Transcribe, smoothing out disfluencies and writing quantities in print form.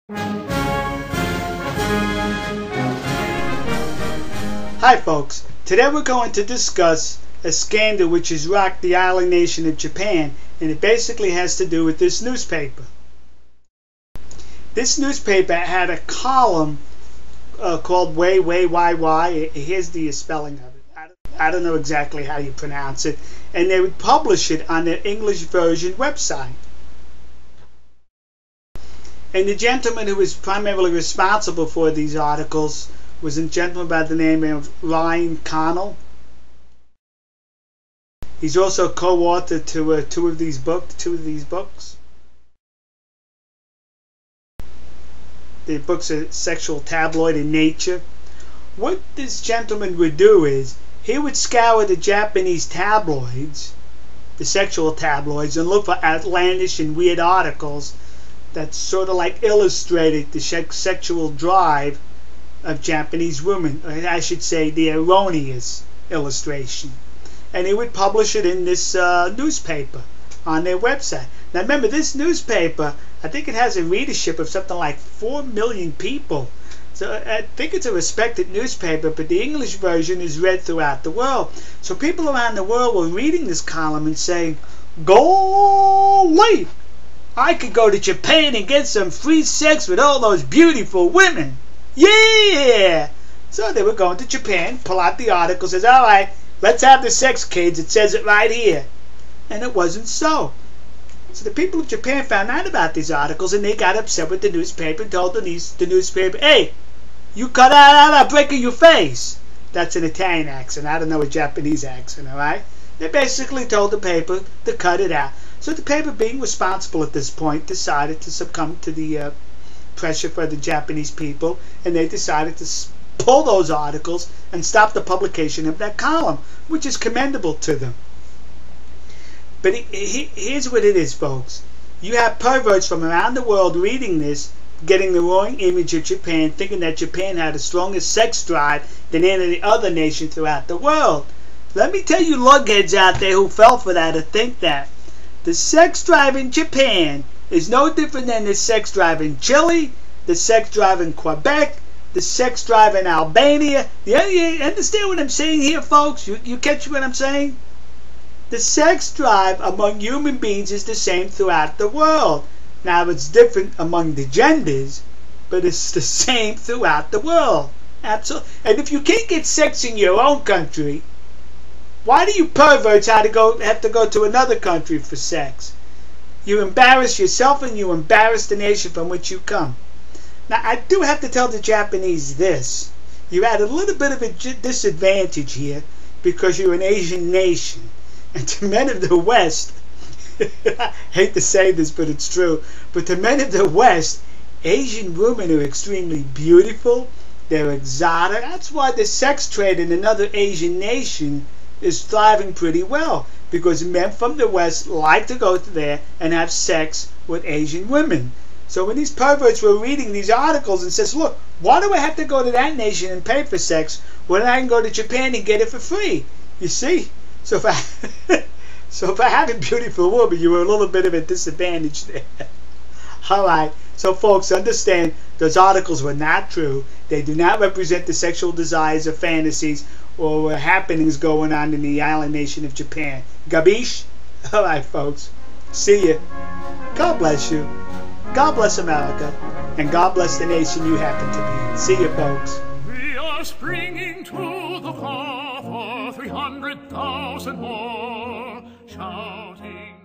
Hi folks, today we're going to discuss a scandal which has rocked the island nation of Japan, and it basically has to do with this newspaper. This newspaper had a column called WaiWai. Here's the spelling of it. I don't know exactly how you pronounce it, and they would publish it on their English version website. And the gentleman who was primarily responsible for these articles was a gentleman by the name of Ryan Connell. He's also co-author to two of these books. The books are Sexual Tabloid in Nature. What this gentleman would do is he would scour the Japanese tabloids, the sexual tabloids, and look for outlandish and weird articles that sort of like illustrated the sexual drive of Japanese women, or I should say the erroneous illustration. And he would publish it in this newspaper on their website. Now remember, this newspaper, I think it has a readership of something like 4 million people. So I think it's a respected newspaper, but the English version is read throughout the world. So people around the world were reading this column and saying, "Golly, I could go to Japan and get some free sex with all those beautiful women. Yeah!" So they were going to Japan, pull out the article, says, "All right, let's have the sex, kids. It says it right here." And it wasn't so. So the people of Japan found out about these articles, and they got upset with the newspaper and told the newspaper, "Hey, you cut out, I'm breaking your face." That's an Italian accent. I don't know a Japanese accent, all right? They basically told the paper to cut it out. So the paper, being responsible at this point, decided to succumb to the pressure for the Japanese people, and they decided to pull those articles and stop the publication of that column, which is commendable to them. But here's what it is, folks. You have perverts from around the world reading this, getting the wrong image of Japan, thinking that Japan had a stronger sex drive than any other nation throughout the world. Let me tell you lugheads out there who fell for that or think that. The sex drive in Japan is no different than the sex drive in Chile, the sex drive in Quebec, the sex drive in Albania. You understand what I'm saying here, folks? You catch what I'm saying? The sex drive among human beings is the same throughout the world. Now, it's different among the genders, but it's the same throughout the world. Absolutely. And if you can't get sex in your own country, why do you perverts have to go to another country for sex? You embarrass yourself and you embarrass the nation from which you come. Now, I do have to tell the Japanese this. You're at a little bit of a disadvantage here because you're an Asian nation. And to men of the West, I hate to say this, but it's true, but to men of the West, Asian women are extremely beautiful. They're exotic. That's why the sex trade in another Asian nation is thriving pretty well, because men from the West like to go there and have sex with Asian women. So when these perverts were reading these articles and says, "Look, why do I have to go to that nation and pay for sex when I can go to Japan and get it for free?" You see? So if I have a beautiful woman, you were a little bit of a disadvantage there. Alright, so folks, understand those articles were not true. They do not represent the sexual desires or fantasies or happenings going on in the island nation of Japan. Gabish? Alright, folks. See ya. God bless you. God bless America. And God bless the nation you happen to be in. See ya, folks. We are springing to the call for 300,000 more, shouting.